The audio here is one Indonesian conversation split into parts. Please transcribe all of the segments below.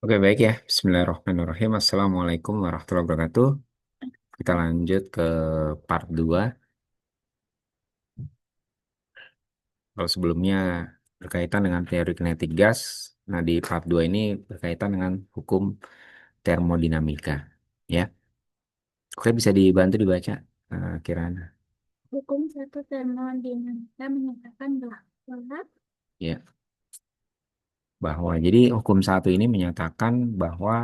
Oke, baik ya. Bismillahirrahmanirrahim. Assalamualaikum warahmatullahi wabarakatuh. Kita lanjut ke part 2. Kalau sebelumnya berkaitan dengan teori kinetik gas, nah di part 2 ini berkaitan dengan hukum termodinamika. Ya, oke bisa dibantu dibaca, Kirana. Hukum satu termodinamika menyatakan bahwa Ya, bahwa jadi hukum satu ini menyatakan bahwa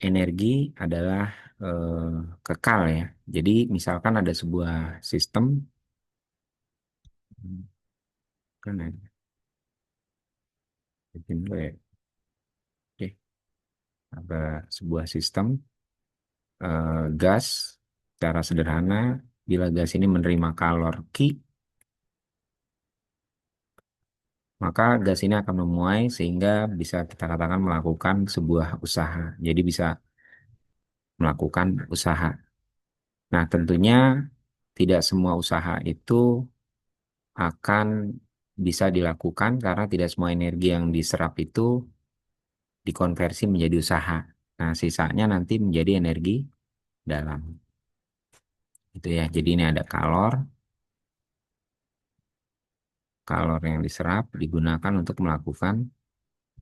energi adalah eh, kekal ya. Jadi misalkan ada sebuah sistem, kan ya. Oke, ada sebuah sistem gas secara sederhana, bila gas ini menerima kalor Q, maka gas ini akan memuai sehingga bisa kita katakan melakukan sebuah usaha. Jadi bisa melakukan usaha. Nah, tentunya tidak semua usaha itu akan bisa dilakukan karena tidak semua energi yang diserap itu dikonversi menjadi usaha. Nah, sisanya nanti menjadi energi dalam. Itu ya. Jadi ini ada kalor. Kalor yang diserap digunakan untuk melakukan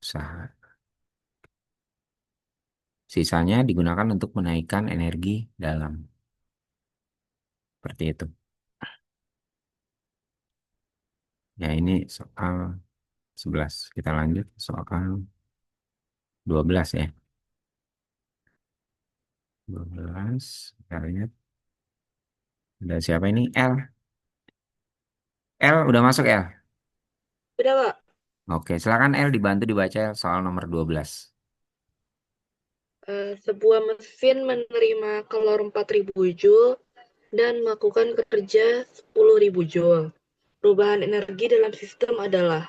usaha. Sisanya digunakan untuk menaikkan energi dalam. Seperti itu. Ya, ini soal 11. Kita lanjut soal 12 ya. 12. Kita lihat. Ada siapa ini? L. L udah masuk L. Udah, Pak. Oke, silakan L dibantu dibaca soal nomor 12. Sebuah mesin menerima kalor 4.000 Joule dan melakukan kerja 10.000 Joule. Perubahan energi dalam sistem adalah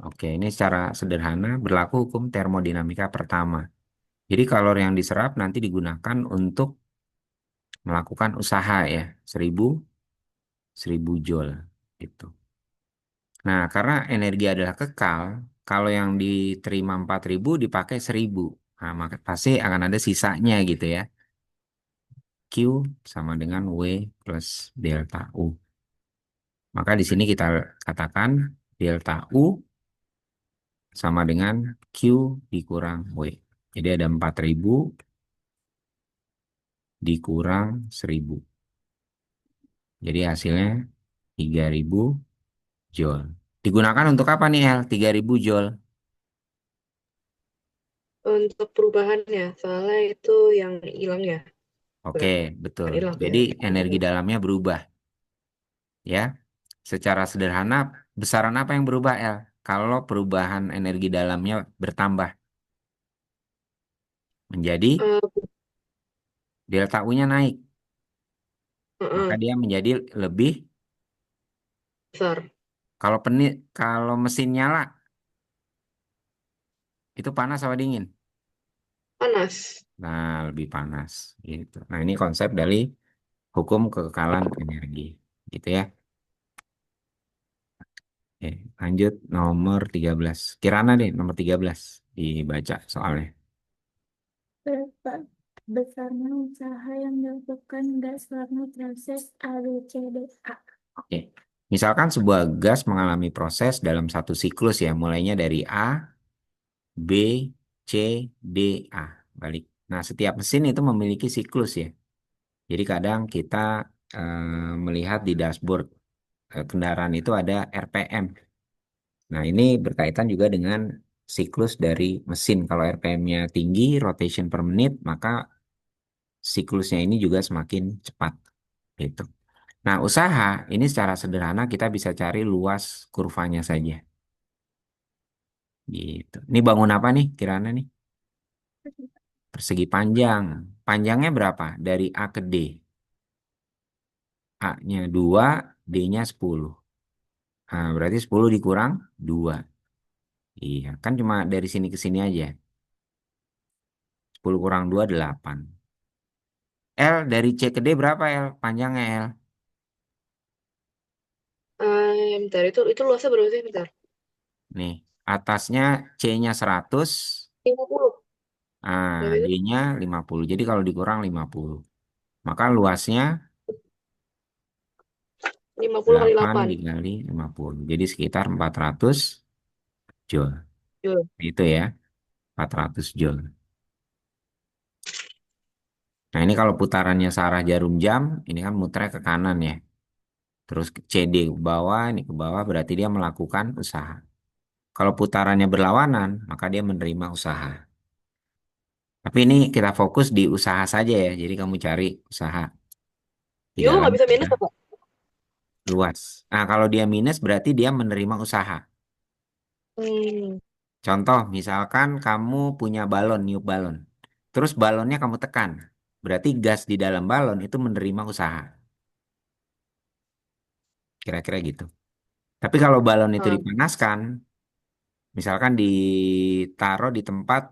Oke, ini secara sederhana berlaku hukum termodinamika pertama. Jadi kalor yang diserap nanti digunakan untuk melakukan usaha ya, 1000 joule gitu. Nah, karena energi adalah kekal, kalau yang diterima 4.000 dipakai 1.000. Nah, maka pasti akan ada sisanya gitu ya. Q sama dengan W plus delta U. Maka di sini kita katakan delta U sama dengan Q dikurang W. Jadi ada 4.000 dikurang 1.000. Jadi hasilnya 3.000 joule. Digunakan untuk apa nih El? 3.000 joule. untuk perubahannya. Soalnya itu yang hilang ya. Oke, Bukan betul. hilang sih Jadi ya. energi dalamnya berubah. Ya, secara sederhana, besaran apa yang berubah, El? Kalau perubahan energi dalamnya bertambah menjadi Eh, delta U-nya naik, maka Heeh, dia menjadi lebih. besar. Kalau mesin nyala, itu panas apa dingin? Panas. Nah, lebih panas gitu. Nah, ini konsep dari hukum kekekalan energi, gitu ya. Oke, lanjut nomor 13. Kirana deh, nomor 13 dibaca soalnya. berapa besarnya usaha yang dilakukan gas selama proses ABCDA. Oke. Misalkan sebuah gas mengalami proses dalam satu siklus ya, mulainya dari A, B, C, D, A. Balik. Nah, setiap mesin itu memiliki siklus ya. Jadi kadang kita melihat di dashboard kendaraan itu ada RPM. Nah, ini berkaitan juga dengan siklus dari mesin. Kalau RPM-nya tinggi, rotation per menit, maka siklusnya ini juga semakin cepat. Gitu. Nah, usaha ini secara sederhana kita bisa cari luas kurvanya saja. Gitu. Ini bangun apa nih kirana nih? Persegi panjang. Panjangnya berapa? Dari A ke D. A-nya 2, D-nya 10. Nah, berarti 10 dikurang 2. Iya, kan cuma dari sini ke sini aja. 10 kurang 2, 8. L dari C ke D berapa L? Panjangnya L. Bentar, itu luasnya berapa sih? Bentar. Nih, atasnya C-nya 100, 50. Ah, Berapa itu? D-nya 50. Jadi kalau dikurang 50. Maka luasnya 50 kali 8 8. dikali 50. Jadi sekitar 400 Joule. Jul. Itu ya, 400 Joule. Nah ini kalau putarannya searah jarum jam, ini kan muternya ke kanan ya. Terus ke CD ke bawah, ini ke bawah berarti dia melakukan usaha. Kalau putarannya berlawanan, maka dia menerima usaha. Tapi ini kita fokus di usaha saja ya. Jadi kamu cari usaha di Jul dalam nggak bisa minus ada apa? luas. Nah kalau dia minus berarti dia menerima usaha. Hmm. Contoh, misalkan kamu punya balon, niup balon. Terus balonnya kamu tekan. Berarti gas di dalam balon itu menerima usaha. Kira-kira gitu. Tapi kalau balon itu Ah. dipanaskan, misalkan ditaruh di tempat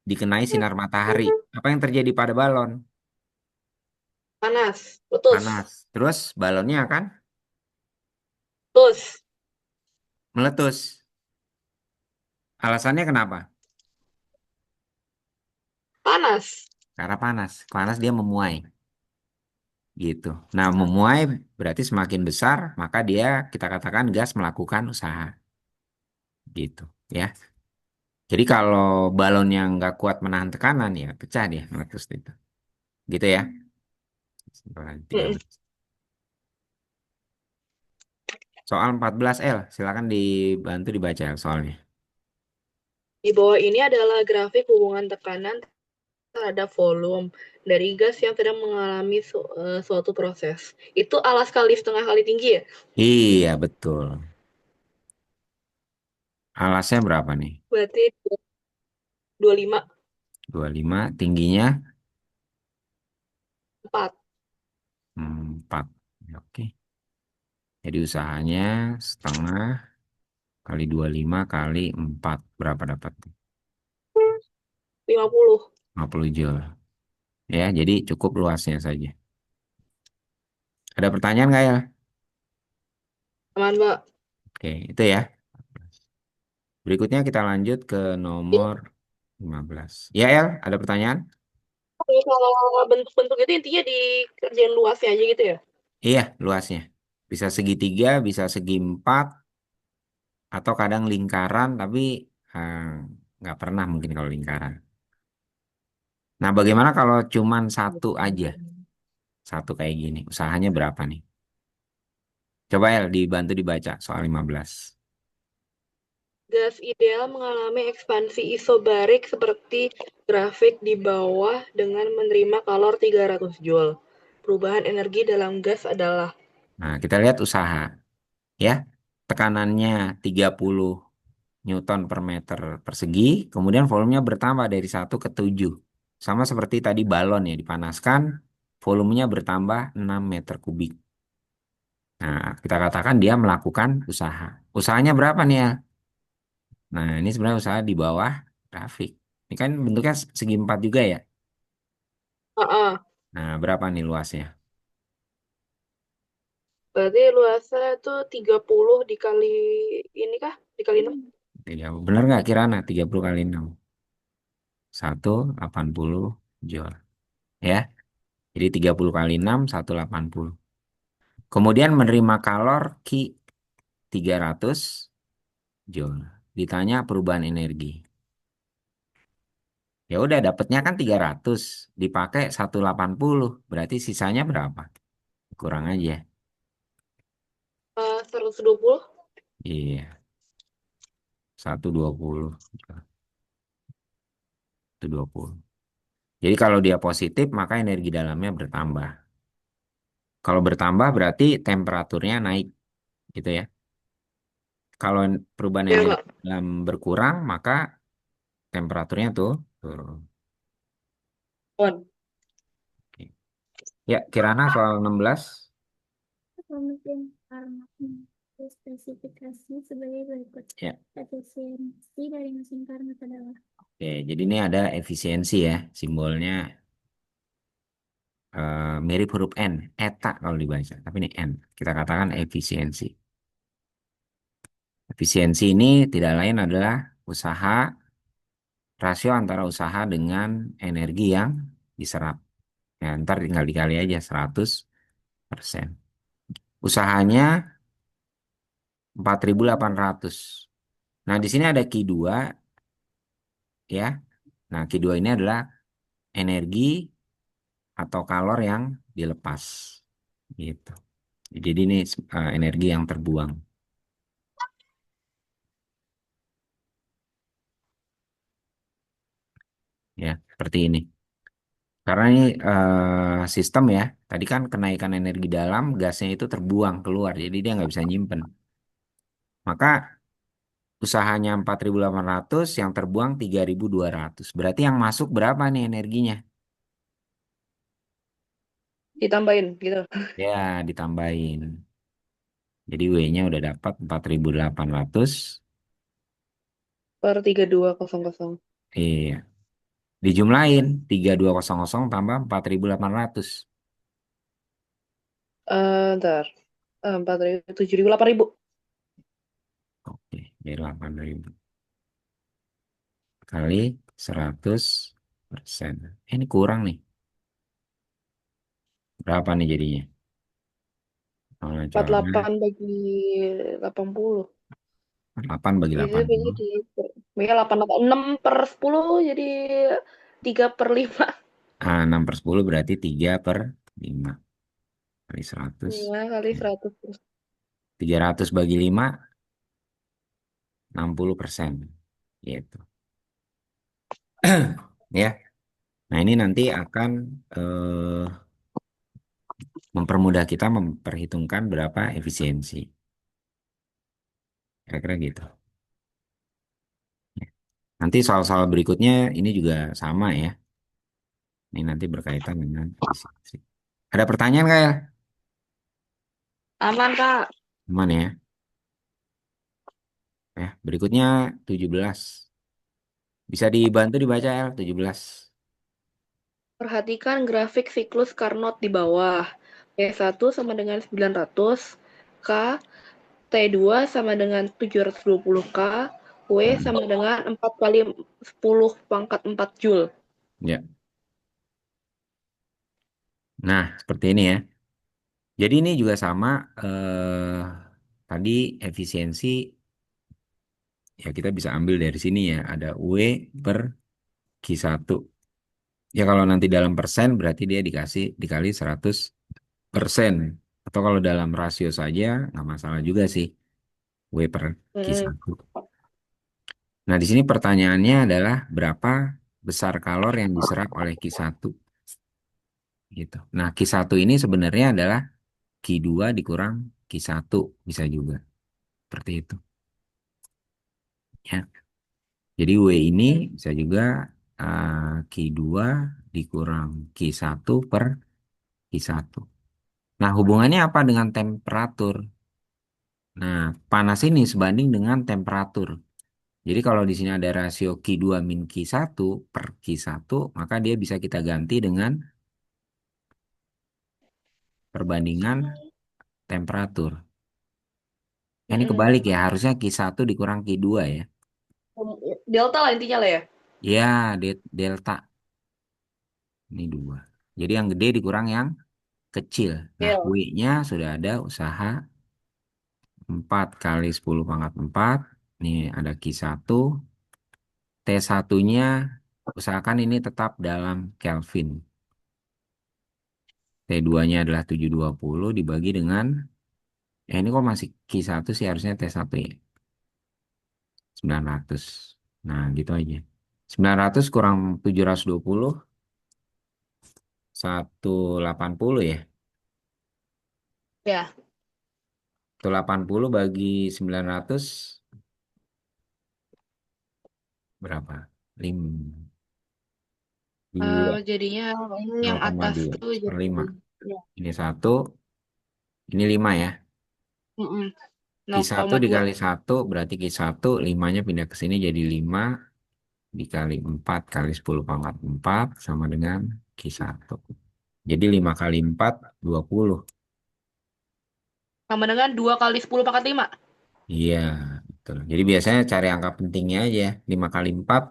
dikenai sinar matahari, apa yang terjadi pada balon? Panas. Letus. Panas. Terus balonnya akan Letus. meletus. Alasannya kenapa? Panas. Karena panas. Panas dia memuai. Gitu. Nah, memuai berarti semakin besar, maka dia kita katakan gas melakukan usaha. Gitu. Ya. Jadi kalau balon yang nggak kuat menahan tekanan, ya pecah dia meletus itu. Gitu ya. Mm-mm. 13. Soal 14L, silakan dibantu dibaca soalnya. Di bawah ini adalah grafik hubungan tekanan terhadap volume dari gas yang sedang mengalami suatu proses. Itu alas kali setengah kali tinggi ya? Iya, betul. Alasnya berapa nih? Berarti 25, 25, tingginya 4. 4. Oke. Jadi usahanya setengah kali 25 kali 4. Berapa dapat? 50. 50 joule. Ya, jadi cukup luasnya saja. Ada pertanyaan nggak ya? Aman, Mbak. Oke, itu ya. Berikutnya kita lanjut ke nomor 15. Ya, El, ada pertanyaan? Kalau bentuk-bentuk itu intinya di kerjaan luasnya aja gitu ya? Iya, luasnya. Bisa segitiga, bisa segi empat, atau kadang lingkaran, tapi eh, nggak pernah mungkin kalau lingkaran. Nah, bagaimana kalau cuman satu aja? Satu kayak gini. Usahanya berapa nih? Coba El, dibantu dibaca soal 15. Gas ideal mengalami ekspansi isobarik seperti grafik di bawah dengan menerima kalor 300 Joule. Perubahan energi dalam gas adalah Nah, kita lihat usaha. Ya, tekanannya 30 Newton per meter persegi, kemudian volumenya bertambah dari 1 ke 7. Sama seperti tadi balon ya, dipanaskan, volumenya bertambah 6 meter kubik. Nah, kita katakan dia melakukan usaha. Usahanya berapa nih ya? Nah, ini sebenarnya usaha di bawah grafik. Ini kan bentuknya segi empat juga ya. AA. Nah, berapa nih luasnya? Berarti luasnya itu 30 dikali ini kah? Dikali 6? Benar nggak Kirana? 30 kali 6. 180 Joule. Ya, jadi 30 kali 6, 180. Kemudian menerima kalor Q 300 Joule. Ditanya perubahan energi. Ya udah dapatnya kan 300 dipakai 180 berarti sisanya berapa? Kurang aja. 120. Iya, 120. 120. Jadi kalau dia positif maka energi dalamnya bertambah. Kalau bertambah berarti temperaturnya naik gitu ya. Kalau perubahan Ya, energi Mbak. dalam berkurang maka temperaturnya tuh turun. On. Oke. Ya, Kirana soal 16. Pemikiran karena spesifikasi sebagai berikut. Ya. Efisiensi dari mesin karmat adalah Oke, jadi ini ada efisiensi ya, simbolnya mirip huruf N, eta kalau dibaca, tapi ini N. Kita katakan efisiensi. Efisiensi ini tidak lain adalah usaha rasio antara usaha dengan energi yang diserap. Ya, ntar tinggal dikali aja 100%. Usahanya 4.800. Nah, di sini ada Q2 ya. Nah, Q2 ini adalah energi atau kalor yang dilepas. Gitu. Jadi ini energi yang terbuang. Ya, seperti ini. Karena ini sistem ya. Tadi kan kenaikan energi dalam, gasnya itu terbuang keluar. Jadi dia nggak bisa nyimpen. Maka usahanya 4.800, yang terbuang 3.200. Berarti yang masuk berapa nih energinya? Ditambahin gitu. Ya, ditambahin. Jadi W-nya udah dapat 4.800. Per 3200. Iya. Dijumlahin 3.200 tambah 4.800. Ntar. 4.000, 7.000, 8.000. Oke, jadi 8.000 kali 100%. Ini kurang nih. Berapa nih jadinya? Nah, caranya 48 bagi 80. 8 bagi Itu 80. jadi ya 6 per 10 jadi 3/5. Ah, 6 per 10 berarti 3 per 5 kali 100. 5 kali Ya. 100. 300 bagi 5, 60%. Gitu. Ya. Nah, ini nanti akan eh, mempermudah kita memperhitungkan berapa efisiensi. Kira-kira gitu. Ya. Nanti soal-soal berikutnya ini juga sama ya. Ini nanti berkaitan dengan efisiensi. Ada pertanyaan nggak ya? Aman, Kak. Aman ya. Ya, berikutnya 17. Bisa dibantu dibaca ya 17. Perhatikan grafik siklus Carnot di bawah. P1 sama dengan 900 K, T2 sama dengan 720 K, W Hmm. sama dengan 4 kali 10 pangkat 4 Joule. Ya. Nah, seperti ini ya. Jadi ini juga sama tadi efisiensi ya kita bisa ambil dari sini ya. Ada W per Q1. Ya kalau nanti dalam persen berarti dia dikali 100%. Atau kalau dalam rasio saja nggak masalah juga sih. W per Mm-mm. Q1. Nah di sini pertanyaannya adalah berapa besar kalor yang diserap oleh Q1 gitu. Nah Q1 ini sebenarnya adalah Q2 dikurang Q1 bisa juga. Seperti itu. Ya. Jadi W ini bisa juga Q2 dikurang Q1 per Q1. Nah, hubungannya apa dengan temperatur? Nah, panas ini sebanding dengan temperatur. Jadi kalau di sini ada rasio Q2 min Q1 per Q1, maka dia bisa kita ganti dengan perbandingan temperatur. Nah, ini Mm-mm. kebalik ya, harusnya Q1 dikurang Q2 ya. Delta lah intinya lah ya. Ya, delta. Ini 2. Jadi yang gede dikurang yang kecil. Nah, Iya. W-nya sudah ada usaha 4 kali 10 pangkat 4. Ini ada Q1. T1-nya usahakan ini tetap dalam Kelvin. T2-nya adalah 720 dibagi dengan, ya ini kok masih Q1 sih harusnya T1 ya. 900. Nah, gitu aja. 900 kurang 720, 180 ya. Ya. 180 bagi 900 berapa? 5, 2, Jadinya ini yang atas 0,2 tuh per jadi 5. ya. Ini 1, ini 5 ya. Mm-mm. Q1 0,2. dikali 1 berarti Q1, 5-nya pindah ke sini jadi 5 dikali 4 kali 10 pangkat 4 sama dengan Q1. Jadi 5 kali 4, 20. Sama dengan 2 kali 10 pangkat 5. Iya, betul. Jadi biasanya cari angka pentingnya aja. 5 kali 4,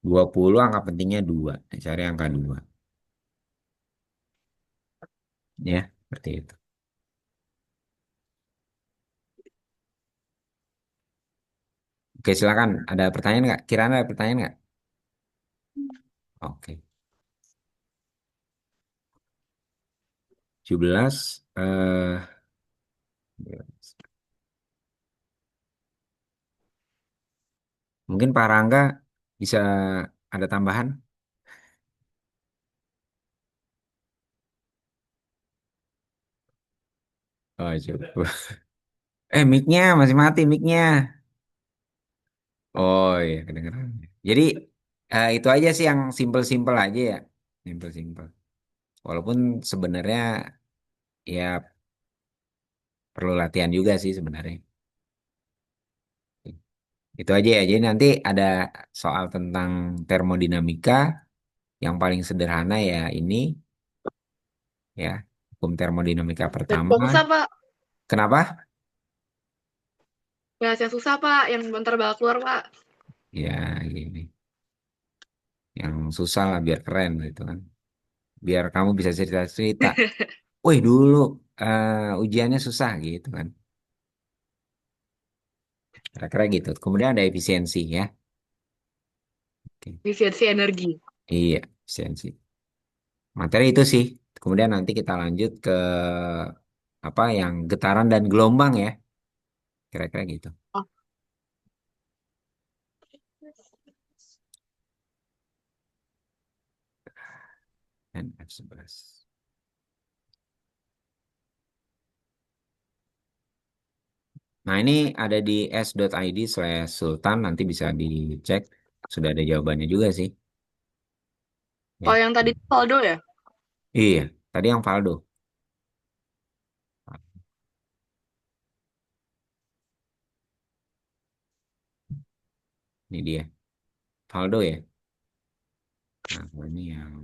20 angka pentingnya 2. Cari angka 2. Ya, seperti itu. Oke, silakan. Ada pertanyaan nggak? Kirana ada pertanyaan nggak? Oke. 17. Mungkin Pak Rangga bisa ada tambahan? Oh, coba. Mic-nya masih mati mic-nya. Oh iya, kedengeran. Jadi itu aja sih yang simple-simple aja ya. Simple-simple. Walaupun sebenarnya ya perlu latihan juga sih sebenarnya. Itu aja ya. Jadi nanti ada soal tentang termodinamika yang paling sederhana ya ini ya. Hukum termodinamika pertama. Yang susah, Pak. Kenapa? Yang susah, Pak. Yang bentar bakal keluar, Pak. Ya gini. Yang susah lah biar keren gitu kan. Biar kamu bisa cerita-cerita. Wih dulu ujiannya susah gitu kan. Kira-kira gitu. Kemudian ada efisiensi ya. Oke. Efisiensi energi. Iya, efisiensi. Materi itu sih. Kemudian nanti kita lanjut ke apa yang getaran dan gelombang ya. Kira-kira gitu. Oh, Dan F11. Nah ini ada di s.id/sultan. Nanti bisa dicek. Sudah ada jawabannya juga sih. oh Ya. yang tadi saldo ya? Iya, tadi yang Faldo. Ini dia. Faldo ya. Nah, ini yang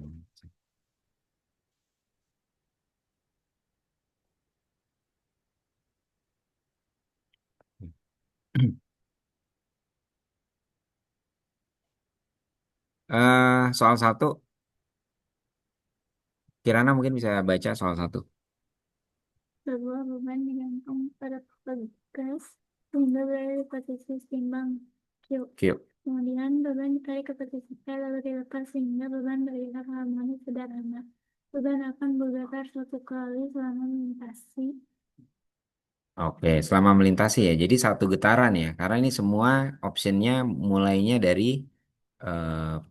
soal satu, Kirana mungkin bisa baca soal satu. Sebuah beban digantung pada pegas sehingga berada di posisi seimbang Q. Q. Kemudian beban ditarik ke posisi P lalu dilepas sehingga beban bergerak harmonis sederhana. Beban akan bergetar suatu kali selama melintasi. Oke, selama melintasi ya. Jadi satu getaran ya. Karena ini semua optionnya mulainya dari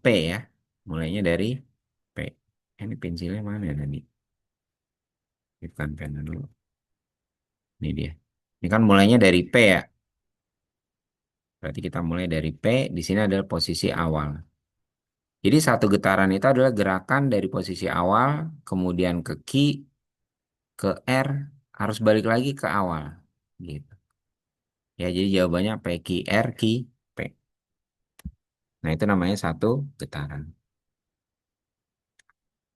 P ya. Mulainya dari P. Ini pensilnya mana ya tadi? Bukan pen dulu. Ini dia. Ini kan mulainya dari P ya. Berarti kita mulai dari P. Di sini adalah posisi awal. Jadi satu getaran itu adalah gerakan dari posisi awal, kemudian ke Q, ke R, harus balik lagi ke awal. Gitu. Ya, jadi jawabannya P, Q, R, Q, P. Nah, itu namanya satu getaran.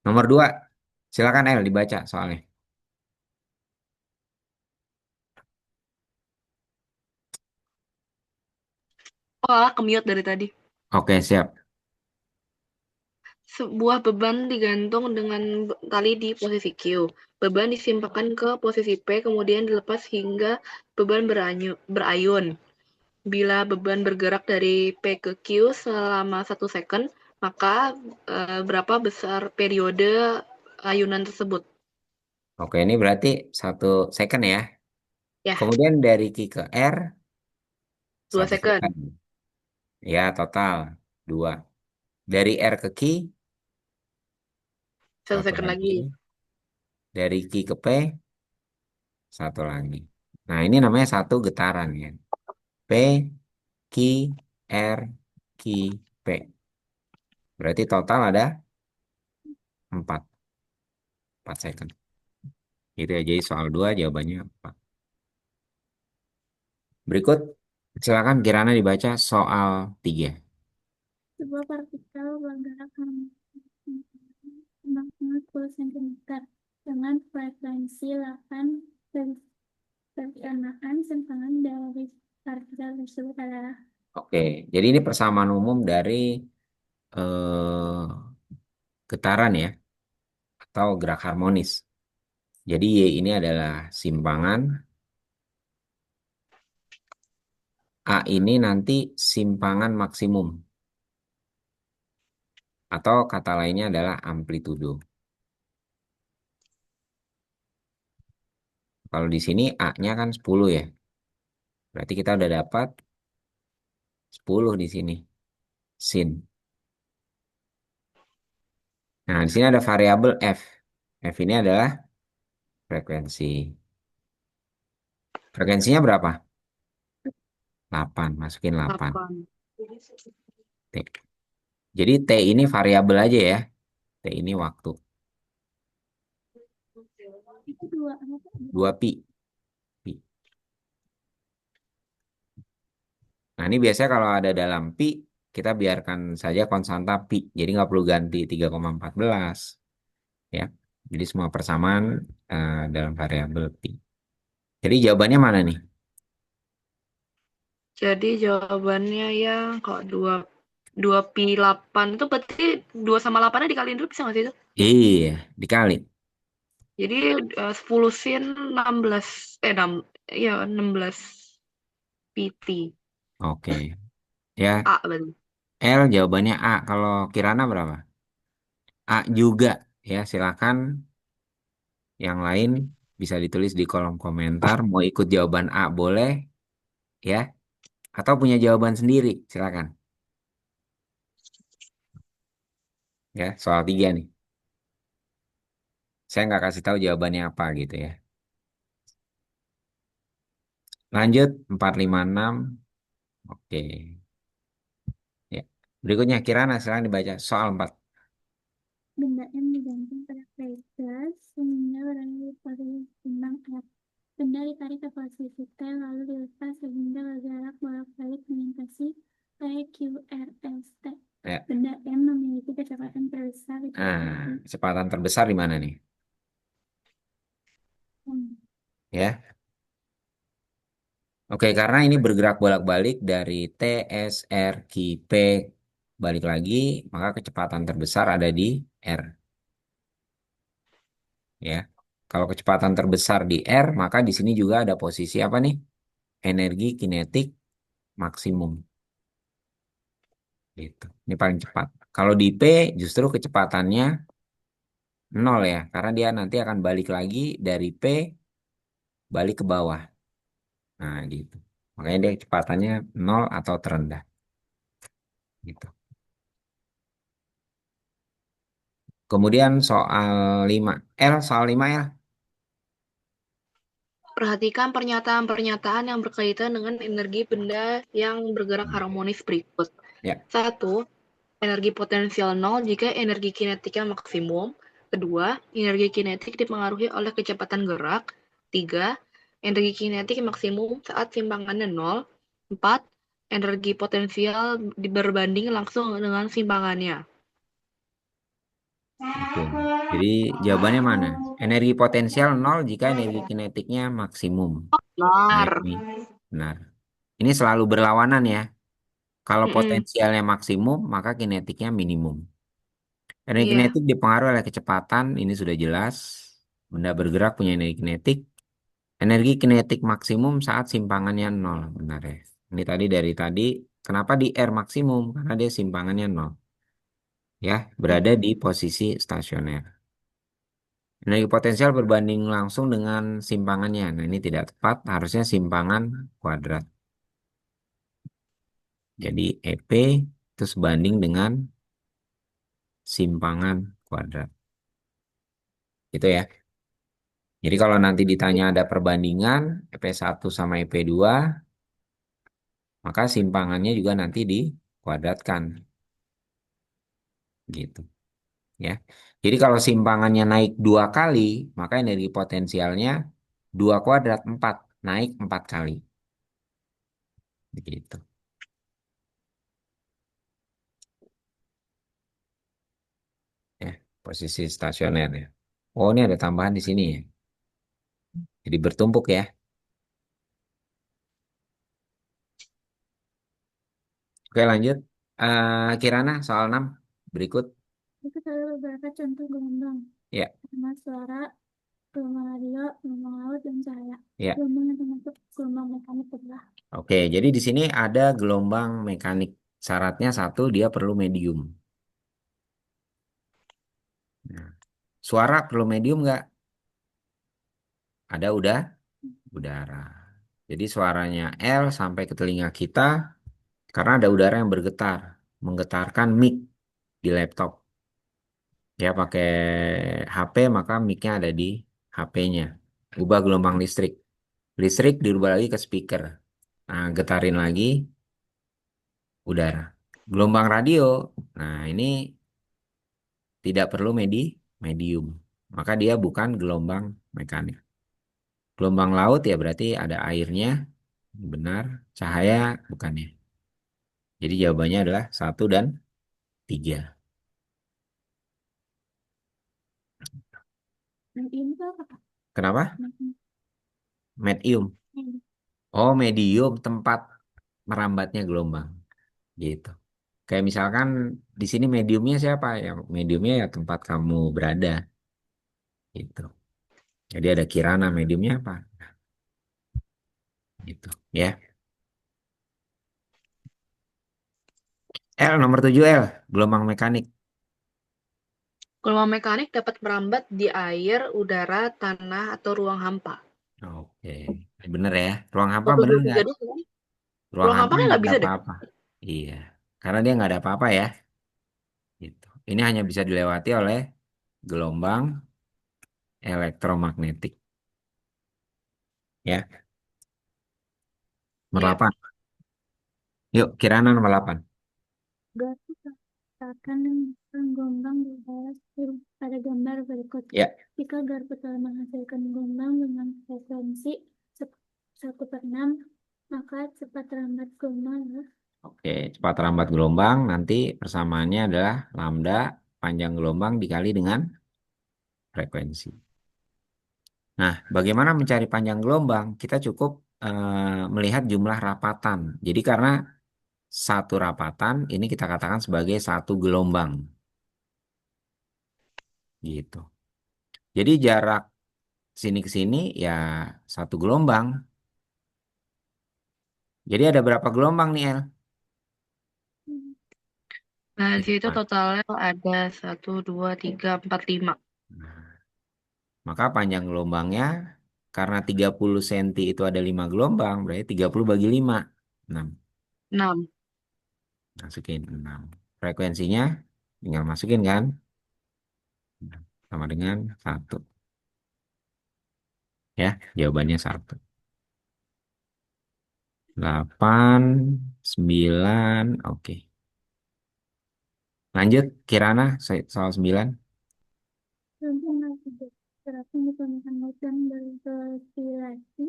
Nomor dua, silakan L dibaca soalnya. Oh, kemute dari tadi. Oke, siap. Sebuah beban digantung dengan tali di posisi Q. Beban disimpangkan ke posisi P, kemudian dilepas hingga beban berayun. Bila beban bergerak dari P ke Q selama 1 second, maka berapa besar periode ayunan tersebut? Oke, ini berarti 1 second ya. Ya, Kemudian dari Q ke R, dua satu second. second. Ya, total 2. Dari R ke Q, Satu satu second lagi. lagi. Dari Q ke P, satu lagi. Nah, ini namanya satu getaran ya. P, Q, R, Q, P. Berarti total ada 4. 4 second. Gitu ya, jadi soal 2 jawabannya 4. Berikut, silakan Kirana dibaca soal 3. Sebuah partikel bergerak maksimal 10 cm dengan frekuensi 8 persamaan simpangan dari partikel tersebut adalah Oke, jadi ini persamaan umum dari eh, getaran ya, atau gerak harmonis. Jadi Y ini adalah simpangan, A ini nanti simpangan maksimum, atau kata lainnya adalah amplitudo. Kalau di sini A-nya kan 10 ya. Berarti kita udah dapat 10 di sini. Sin. Nah, di sini ada variabel F. F ini adalah frekuensi. Frekuensinya berapa? 8. Masukin 8. 8. T. Jadi T ini variabel aja ya. T ini waktu. Itu dua apa? 2 pi. Pi. Nah, ini biasanya kalau ada dalam pi, kita biarkan saja konstanta pi. Jadi nggak perlu ganti 3,14. Ya. Jadi semua persamaan dalam variabel pi. Jadi jawabannya mana nih? Jadi jawabannya ya kalau 2 pi 8 itu berarti 2 sama 8-nya dikaliin dulu bisa nggak sih itu? Iya, dikali. Jadi 10 sin 16 ya 16 PT. Oke. Ya, A berarti. L jawabannya A. Kalau Kirana berapa? A juga. Ya, silakan yang lain bisa ditulis di kolom komentar. Mau ikut jawaban A boleh ya. Atau punya jawaban sendiri, silakan. Ya, soal 3 nih. Saya nggak kasih tahu jawabannya apa gitu ya. Lanjut, 456. Oke. Ya. Berikutnya, Kirana silakan dibaca soal 4. Benda M digantung pada plate gas sehingga berada di posisi seimbang F. Benda ditarik ke posisi T lalu dilepas sehingga bergerak bolak-balik melintasi PQRST. Ya. Benda M memiliki kecepatan terbesar di Nah, kecepatan terbesar di mana nih? M. Ya. Oke, karena ini bergerak bolak-balik dari T, S, R, Q, P, balik lagi, maka kecepatan terbesar ada di R. Ya, kalau kecepatan terbesar di R, maka di sini juga ada posisi apa nih? Energi kinetik maksimum. Gitu. Ini paling cepat. Kalau di P, justru kecepatannya nol ya, karena dia nanti akan balik lagi dari P, balik ke bawah. Nah, gitu. Makanya dia kecepatannya nol atau terendah. Gitu. Kemudian soal 5. Soal 5 L. Perhatikan pernyataan-pernyataan yang berkaitan dengan energi benda yang bergerak harmonis berikut. Ya. 1. Energi potensial 0 jika energi kinetiknya maksimum. Kedua, energi kinetik dipengaruhi oleh kecepatan gerak. 3. Energi kinetik maksimum saat simpangannya 0. 4. Energi potensial berbanding langsung dengan simpangannya. Oke. Jadi jawabannya mana? Energi potensial nol jika energi kinetiknya maksimum. Nah, Benar. ini benar. Ini selalu berlawanan ya. Kalau Mm-mm. potensialnya maksimum, maka kinetiknya minimum. Energi Iya. kinetik dipengaruhi oleh kecepatan, ini sudah jelas. Benda bergerak punya energi kinetik. Energi kinetik maksimum saat simpangannya nol, benar ya. Ini tadi dari tadi, kenapa di R maksimum? Karena dia simpangannya nol. Ya, berada di posisi stasioner. Energi potensial berbanding langsung dengan simpangannya. Nah, ini tidak tepat, harusnya simpangan kuadrat. Jadi EP itu sebanding dengan simpangan kuadrat. Itu ya. Jadi kalau nanti ditanya ada perbandingan EP1 sama EP2, maka simpangannya juga nanti dikuadratkan. Gitu. Ya. Jadi kalau simpangannya naik 2 kali, maka energi potensialnya 2 kuadrat 4, naik 4 kali. Begitu. Ya, posisi stasioner ya. Oh, ini ada tambahan di sini ya. Jadi bertumpuk ya. Oke, lanjut. Kirana soal 6. Berikut. Berikut ada beberapa contoh gelombang. Ya, Pertama, suara, gelombang radio, gelombang laut, dan cahaya. ya. Gelombang yang termasuk gelombang mekanik adalah Oke, jadi di sini ada gelombang mekanik. Syaratnya satu, dia perlu medium. Nah, suara perlu medium nggak? Ada udah? Udara. Jadi suaranya L sampai ke telinga kita karena ada udara yang bergetar, menggetarkan mic di laptop. Ya pakai HP maka mic-nya ada di HP-nya. Ubah gelombang listrik. Listrik dirubah lagi ke speaker. Nah, getarin lagi udara. Gelombang radio. Nah, ini tidak perlu medium. Maka dia bukan gelombang mekanik. Gelombang laut ya berarti ada airnya. Benar. Cahaya bukannya. Jadi jawabannya adalah satu dan tiga. dan ini tuh apa, Kak? Kenapa? Mekanik. Medium. Oh, medium tempat merambatnya gelombang. Gitu. Kayak misalkan di sini mediumnya siapa? Ya, mediumnya ya tempat kamu berada. Gitu. Jadi ada Kirana, mediumnya apa? Gitu. Ya. L nomor 7 L. Gelombang mekanik. Gelombang mekanik dapat merambat di air, udara, tanah, atau ruang hampa. Oke. Bener ya. Ruang hampa Satu, bener dua, nggak? tiga doang. Ruang Ruang hampa hampa kan nggak nggak ada bisa deh. apa-apa. Iya. Karena dia nggak ada apa-apa ya. Gitu. Ini hanya bisa dilewati oleh gelombang elektromagnetik. Ya. Nomor Iya. 8. Yuk, Kirana nomor 8. Garpu akan menggelombang di udara pada gambar berikut. Ya. Jika garpu telah menghasilkan gelombang dengan frekuensi 1/6, maka cepat lambat gelombang adalah Oke, cepat lambat gelombang nanti persamaannya adalah lambda panjang gelombang dikali dengan frekuensi. Nah, bagaimana mencari panjang gelombang? Kita cukup melihat jumlah rapatan. Jadi karena satu rapatan ini kita katakan sebagai satu gelombang, gitu. Jadi jarak sini ke sini ya satu gelombang. Jadi ada berapa gelombang nih, El? Nah, di situ 5. totalnya ada 1, 2, 3, 4, 5. Nah, maka panjang gelombangnya karena 30 cm itu ada 5 gelombang, berarti 30 bagi 5. 6. 6. Masukin 6. Frekuensinya tinggal masukin kan? Sama dengan 1. Ya, jawabannya 1. 8, 9, oke. Lanjut, Kirana, soal 9. gelombang laut. Terapun di permukaan laut dan beroscilasi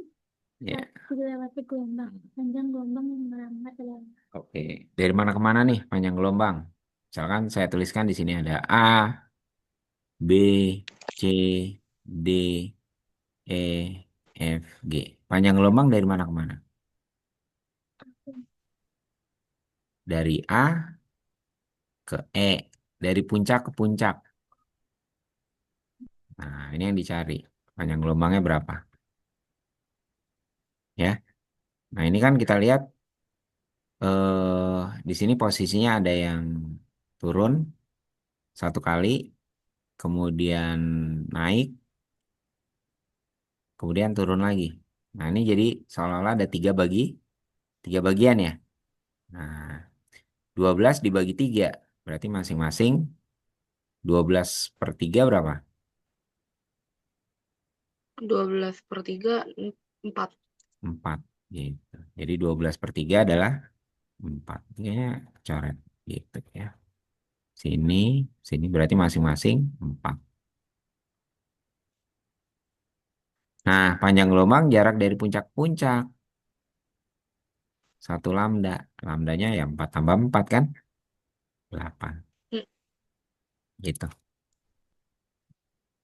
Ya, saat dilewati gelombang. Panjang gelombang yang merambat adalah oke. Dari mana ke mana nih panjang gelombang? Misalkan saya tuliskan di sini ada A, B, C, D, E, F, G. Panjang gelombang dari mana ke mana? Dari A ke E. Dari puncak ke puncak. Nah, ini yang dicari. Panjang gelombangnya berapa? Ya. Nah, ini kan kita lihat di sini posisinya ada yang turun satu kali, kemudian naik, kemudian turun lagi. Nah, ini jadi seolah-olah ada tiga bagian ya. Nah, 12 dibagi 3. Berarti masing-masing 12/3 berapa? 12/3, 4. 4 gitu. Jadi 12/3 adalah 4. Kayaknya coret gitu ya. Sini, sini berarti masing-masing 4. Nah, panjang gelombang jarak dari puncak ke puncak. Satu lambda. Lambdanya ya 4 tambah 4 kan? 8. Gitu.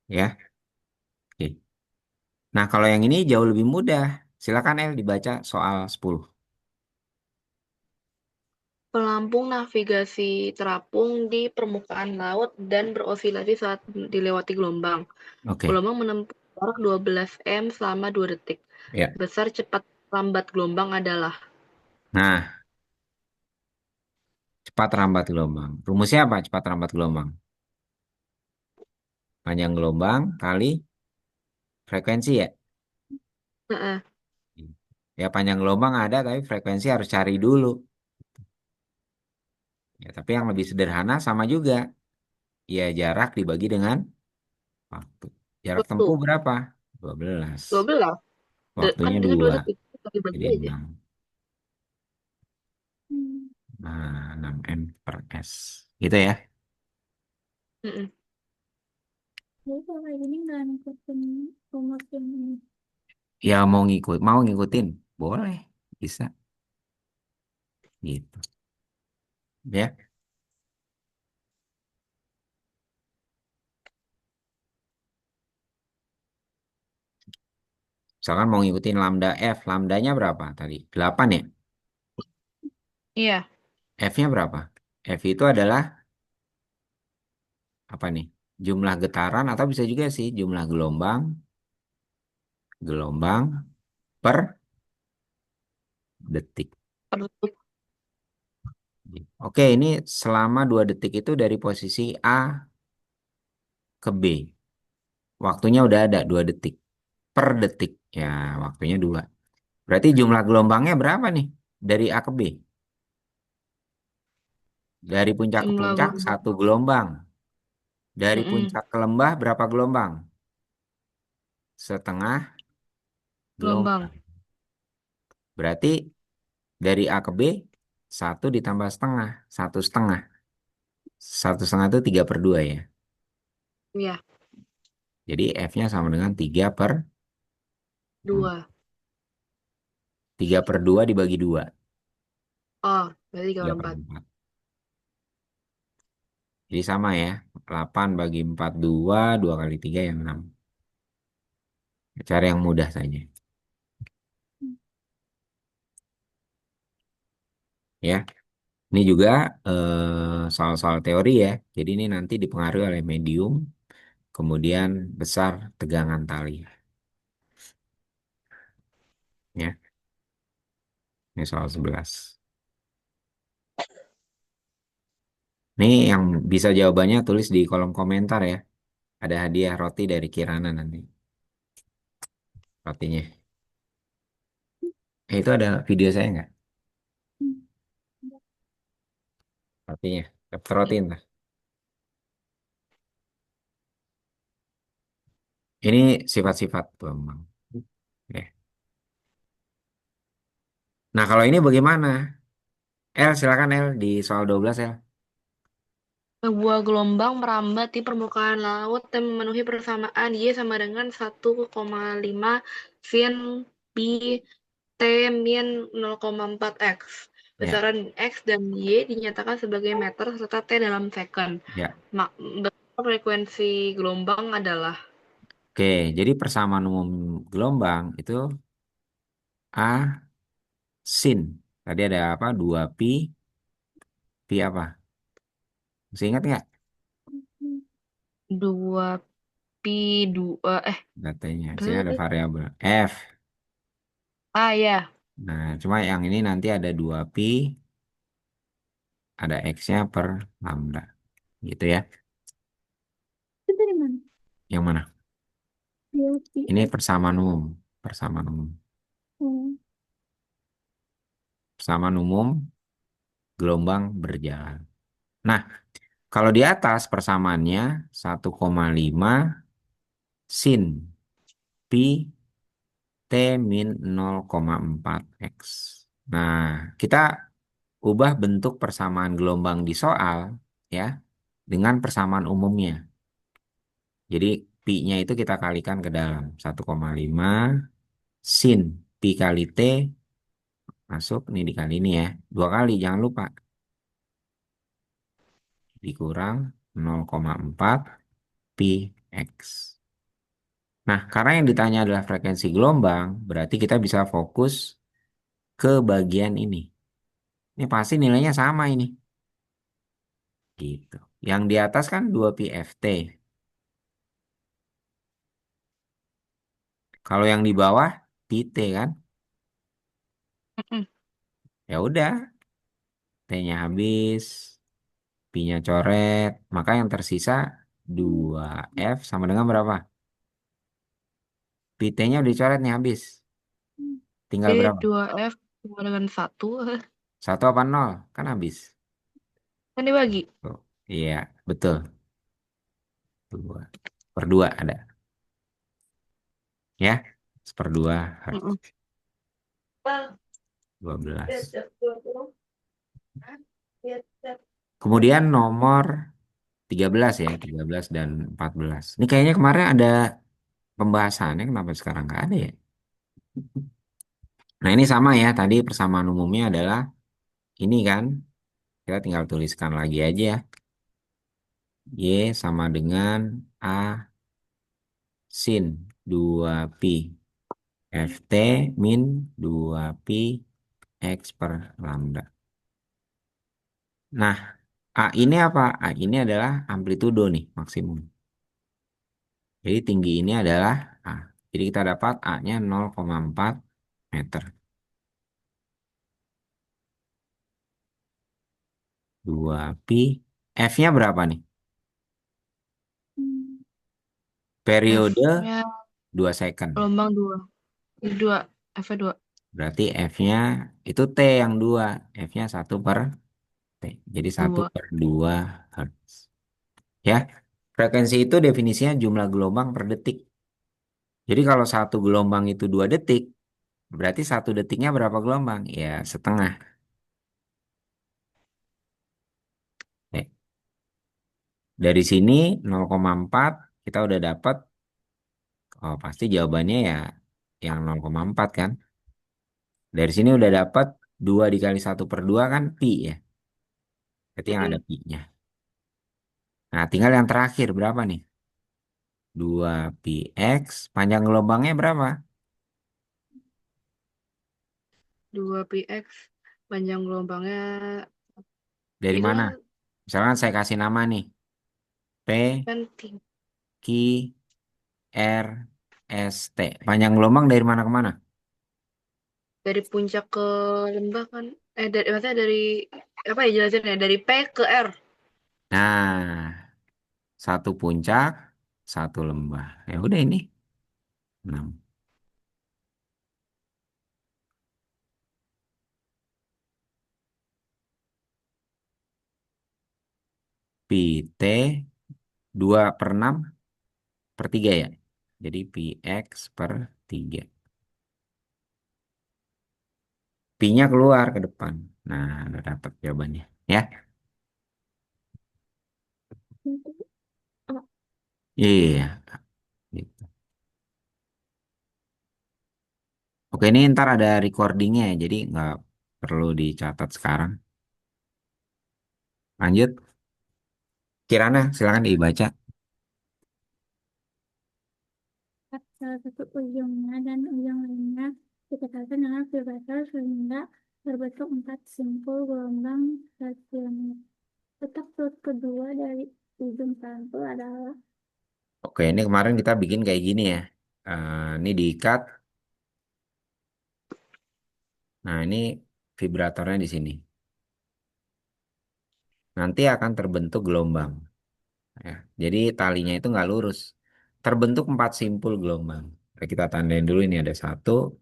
Ya. Oke. Nah, kalau yang ini jauh lebih mudah. Silakan El dibaca soal 10. Pelampung navigasi terapung di permukaan laut dan berosilasi saat dilewati gelombang. Oke. Gelombang menempuh jarak 12 m selama 2 detik. Ya. Besar cepat lambat gelombang adalah Nah, cepat rambat gelombang. Rumusnya apa cepat rambat gelombang? Panjang gelombang kali frekuensi ya. Heeh, Ya panjang gelombang ada tapi frekuensi harus cari dulu. Ya, tapi yang lebih sederhana sama juga. Ya jarak dibagi dengan waktu. Jarak tempuh waktu berapa? 12. 12. Kan Waktunya itu 2 2. detik. Bagi-bagi Jadi aja. 6. Hmm. Nah, 6 M per S. Gitu ya. Mm-mm. Jadi kalau kayak gini nggak ngikutin rumus yang ini. Ya mau ngikutin, boleh, bisa gitu. Ya, misalkan mau ngikutin lambda F, lambdanya berapa tadi? 8 ya? Iya, F-nya berapa? F itu adalah apa nih? Jumlah getaran atau bisa juga sih jumlah gelombang, gelombang per detik. per detik. Oke, ini selama 2 detik itu dari posisi A ke B. Waktunya udah ada 2 detik. Per detik. Ya, waktunya 2. Berarti jumlah gelombangnya berapa nih? Dari A ke B. Dari puncak ke Jumlah puncak, gelombang. 1 gelombang. Dari Mm-mm. puncak ke lembah, berapa gelombang? Setengah Gelombang. gelombang. Berarti dari A ke B, 1 ditambah setengah. 1,5. 1,5 itu 3/2 ya. Iya, Jadi F-nya sama dengan 2. 3/2 dibagi 2. Oh, berarti 3 tiga per per 4. 4. Jadi sama ya. 8 bagi 4, 2. 2 kali 3 yang 6. Cara yang mudah saja. Ya. Ini juga soal-soal teori ya. Jadi ini nanti dipengaruhi oleh medium, kemudian besar tegangan tali. Ya, ini soal 11. Ini yang bisa jawabannya tulis di kolom komentar ya. Ada hadiah roti dari Kirana nanti. Rotinya. Itu ada video saya nggak? Hmm. Rotinya. Daftar roti entah. Ini sifat-sifat Bambang. Ya. Nah kalau ini bagaimana? Silakan di soal 12 El. Sebuah gelombang merambat di permukaan laut dan memenuhi persamaan Y sama dengan 1,5 sin pi T min 0,4 X. Ya, Besaran X dan Y dinyatakan sebagai meter serta T dalam second. ya. Besar frekuensi gelombang adalah Oke, jadi persamaan umum gelombang itu A sin. Tadi ada apa? 2 pi. Pi apa? Masih ingat nggak 2 pi 2 datanya? Di sini berapa ada sih? variabel F. Ah ya, Nah, cuma yang ini nanti ada 2 pi, ada X-nya per lambda. Gitu ya. Itu dari mana? Yang mana? Beauty. Ini persamaan umum. Persamaan umum. Oh. Persamaan umum gelombang berjalan. Nah, kalau di atas persamaannya 1,5 sin pi T min 0,4 X. Nah, kita ubah bentuk persamaan gelombang di soal ya dengan persamaan umumnya. Jadi pi-nya itu kita kalikan ke dalam 1,5 sin pi kali T masuk nih dikali ini ya. 2 kali jangan lupa dikurang 0,4 pi X. Nah, karena yang ditanya adalah frekuensi gelombang, berarti kita bisa fokus ke bagian ini. Ini pasti nilainya sama ini. Gitu. Yang di atas kan 2pi FT. Kalau yang di bawah pi T kan? Mm-mm. Ya udah, T-nya habis, pi-nya coret, maka yang tersisa 2F sama dengan berapa? Pi T-nya udah dicoret nih habis. Tinggal Jadi berapa? 2F sama dengan 1 Satu apa nol? Kan habis. kan dibagi. Tuh. Iya, betul. 2/2 ada. Ya, 1/2 Hz. Mm-mm. 12. Kemudian nomor 13 ya, 13 dan 14. Ini kayaknya kemarin ada pembahasannya, kenapa sekarang nggak ada ya? Nah ini sama ya, tadi persamaan umumnya adalah ini kan, kita tinggal tuliskan lagi aja ya. Y sama dengan A sin 2pi Ft min 2pi X per lambda. Nah, A ini apa? A ini adalah amplitudo nih, maksimum. Jadi tinggi ini adalah A. Jadi kita dapat A-nya 0,4 meter. 2pi. F-nya berapa nih? Hmm. Periode F-nya 2 second. gelombang 2. 2. F-nya 2. Berarti F-nya itu T yang 2. F-nya 1/T. Jadi satu 2. per 2 Hertz. Ya, frekuensi itu definisinya jumlah gelombang per detik. Jadi kalau satu gelombang itu 2 detik, berarti satu detiknya berapa gelombang? Ya, setengah. Nih, dari sini 0,4 kita udah dapat, oh pasti jawabannya ya yang 0,4 kan. Dari sini udah dapat 2 dikali 1/2 kan pi ya. Berarti yang ada Mm-mm. pi-nya. Nah, tinggal yang terakhir berapa nih? 2pi X, panjang gelombangnya berapa? 2 px panjang gelombangnya Dari itu mana? Misalkan saya kasih nama nih. P, kan Q, R, S, T. Panjang gelombang dari mana ke mana? dari puncak ke lembah kan dari maksudnya dari apa ya jelasin ya dari P ke R. Nah, satu puncak, satu lembah. Ya udah ini 6. Pi T 2/6/3 ya. Jadi pi X per 3. Pi-nya keluar ke depan. Nah, udah dapat jawabannya. Ya, Itu A. iya. Gitu. Oke, ini ntar ada recordingnya ya, jadi nggak perlu dicatat sekarang. Lanjut, Kirana, silakan dibaca. Salah satu ujungnya dan ujung lainnya diketahkan dengan vibrator sehingga terbentuk 4 simpul gelombang stasioner. Letak perut kedua dari ujung sampul adalah Oke, ini kemarin kita bikin kayak gini ya. Ini diikat. Nah, ini vibratornya di sini. Nanti akan terbentuk gelombang. Ya. Jadi talinya itu nggak lurus. Terbentuk 4 simpul gelombang. Nah, kita tandain dulu ini ada satu.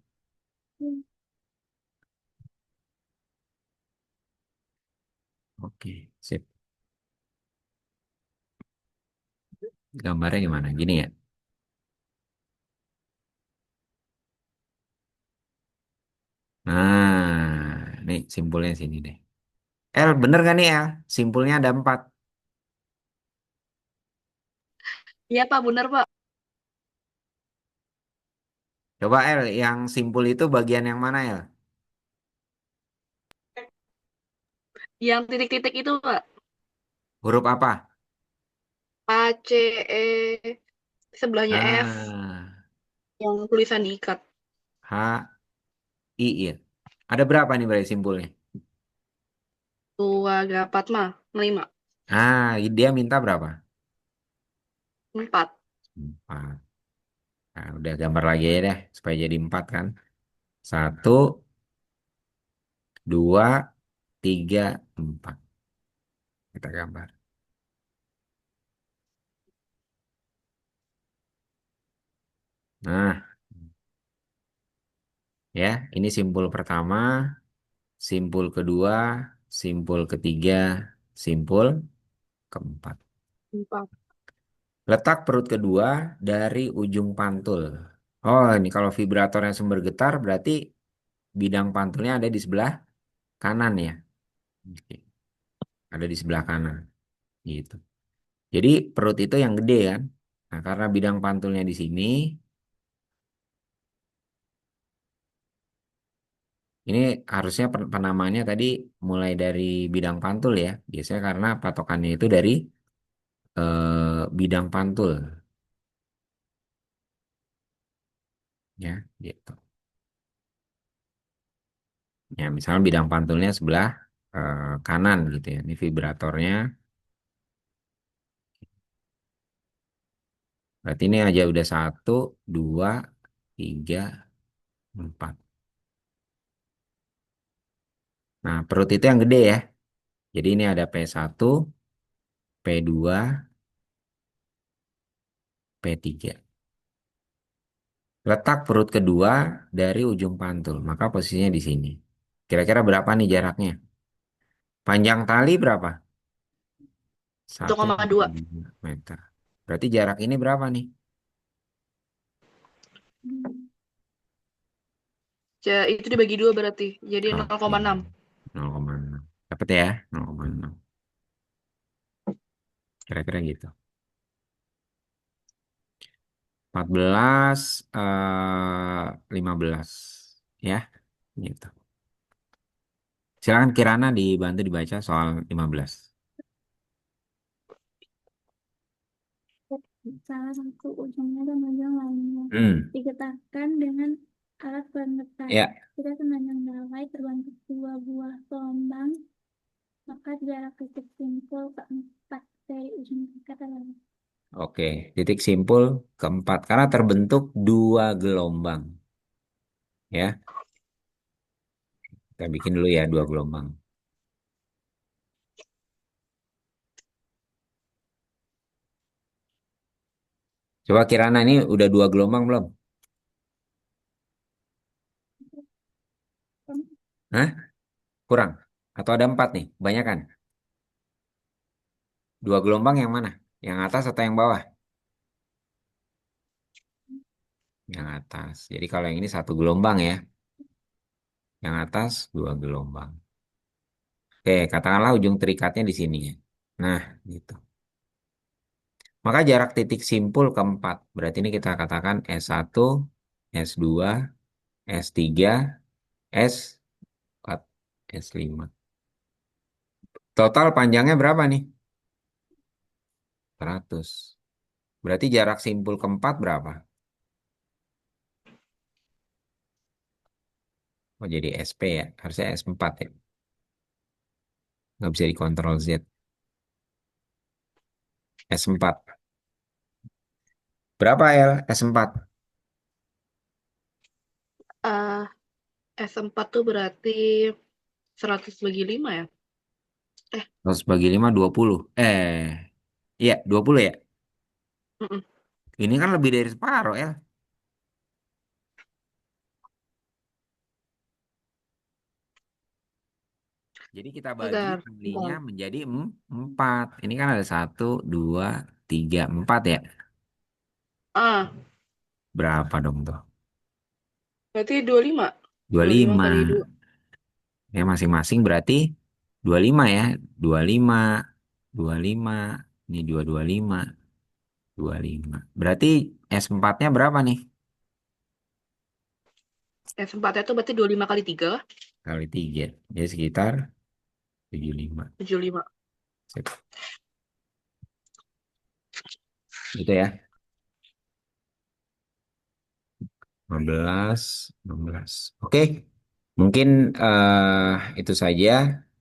Oke, sip. Gambarnya gimana? Gini ya. Nah, ini simpulnya sini deh. L, bener gak nih L? Simpulnya ada 4. Iya Pak, benar Pak. Coba L, yang simpul itu bagian yang mana L? Yang titik-titik itu Pak. Huruf apa? A, C, E, sebelahnya F, Ah, yang tulisan diikat. H, I ya. Ada berapa nih berarti simpulnya? 2 mah 5. Ah, dia minta berapa? 4. 4. Nah, udah gambar lagi ya deh, supaya jadi 4 kan. Satu, dua, tiga, empat. Kita gambar. Nah, ya, ini simpul pertama, simpul kedua, simpul ketiga, simpul keempat. 4. Letak perut kedua dari ujung pantul. Oh, ini kalau vibratornya sumber getar berarti bidang pantulnya ada di sebelah kanan ya. Oke. Ada di sebelah kanan gitu. Jadi perut itu yang gede kan. Nah, karena bidang pantulnya di sini, ini harusnya penamaannya tadi mulai dari bidang pantul ya. Biasanya karena patokannya itu dari bidang pantul ya gitu. Ya, misalnya bidang pantulnya sebelah kanan gitu ya. Ini vibratornya. Berarti ini aja udah satu, dua, tiga, empat. Nah, perut itu yang gede ya. Jadi ini ada P1, P2, P3. Letak perut kedua dari ujung pantul, maka posisinya di sini. Kira-kira berapa nih jaraknya? Panjang tali berapa? satu Satu koma koma dua lima meter. Berarti jarak ini berapa nih? Hmm. Itu dibagi 2 berarti. Jadi Oke, 0,6. 0,6. Dapat ya? 0,6. Kira-kira gitu. 14, 15. Ya, gitu. Silakan Kirana dibantu dibaca soal 15. Salah satu ujungnya dan ujung lainnya Hmm, digetarkan dengan alat penggetar. ya, Jika sepanjang dawai terbentuk dua buah gelombang, maka jarak titik simpul keempat dari ujung tingkat adalah oke. Titik simpul keempat. Karena terbentuk dua gelombang. Ya, kita bikin dulu ya dua gelombang. Coba Kirana ini udah dua gelombang belum? Hah? Kurang? Atau ada empat nih? Banyak kan? Dua gelombang yang mana? Yang atas atau yang bawah? Yang atas. Jadi kalau yang ini satu gelombang ya. Yang atas dua gelombang. Oke, katakanlah ujung terikatnya di sini ya. Nah, gitu. Maka jarak titik simpul keempat. Berarti ini kita katakan S1, S2, S3, S4, S5. Total panjangnya berapa nih? 100. Berarti jarak simpul keempat berapa? Oh jadi SP ya. Harusnya S4 ya. Nggak bisa dikontrol Z. S4. Berapa L? S4. Uh, S4 tuh berarti 100 bagi 5 ya? Eh, 100 bagi 5, 20. Iya 20 ya. mm-mm. Ini kan lebih dari separuh L. Jadi kita bagi Bentar, kalinya bentar. menjadi 4. Ini kan ada satu, dua, tiga, 4 ya. Ah, Berapa dong tuh? berarti 25. 25 25. kali 2. Ya masing-masing berarti 25 ya. 25, 25. Ini 225, 25. Berarti S4-nya berapa nih? S4 itu berarti 25 kali 3, Kali 3. Jadi sekitar 75. 75. Sip. Gitu ya. 15, 16. Oke. Mungkin itu saja.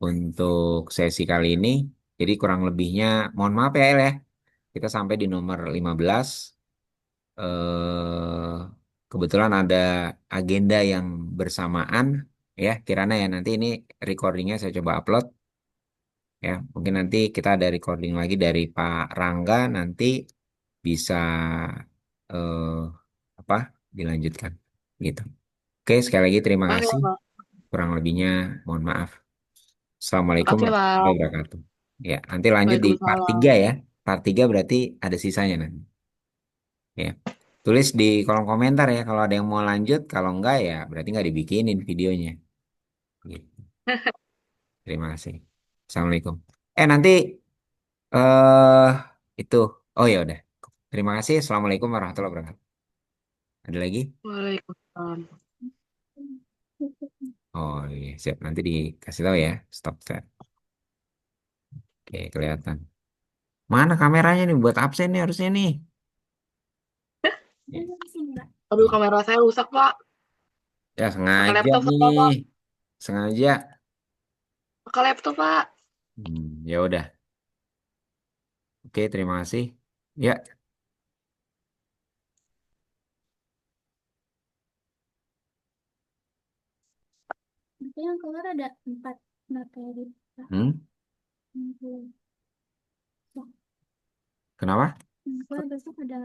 untuk sesi kali ini. Jadi kurang lebihnya, mohon maaf ya El ya. Kita sampai di nomor 15. Eh, kebetulan ada agenda yang bersamaan ya, Kirana ya. Nanti ini recordingnya saya coba upload ya. Mungkin nanti kita ada recording lagi dari Pak Rangga, nanti bisa eh, apa dilanjutkan gitu. Oke, sekali lagi terima Oke, kasih. Pak. Kurang lebihnya mohon maaf. Assalamualaikum Makasih, warahmatullahi Pak. wabarakatuh. Ya, nanti lanjut di part Waalaikumsalam. 3 ya. Part 3 berarti ada sisanya nanti. Ya. Tulis di kolom komentar ya kalau ada yang mau lanjut, kalau enggak ya berarti nggak dibikinin videonya. Gitu. Terima kasih. Assalamualaikum. Nanti eh itu. Oh ya udah. Terima kasih. Assalamualaikum warahmatullahi wabarakatuh. Ada lagi? Waalaikumsalam. Oh iya, siap. Nanti dikasih tahu ya. Stop share. Oke, kelihatan. Mana kameranya nih buat absen nih harusnya nih. Ya, Aduh, kamera saya rusak, Pak. ya Pakai sengaja laptop, nih. Pak. Sengaja. Pakai laptop, Pak. Ya udah. Oke, terima kasih. Ya, Nanti yang keluar ada 4 materi, Pak. hmm? Yang keluar. Kenapa? Yang keluar besok ada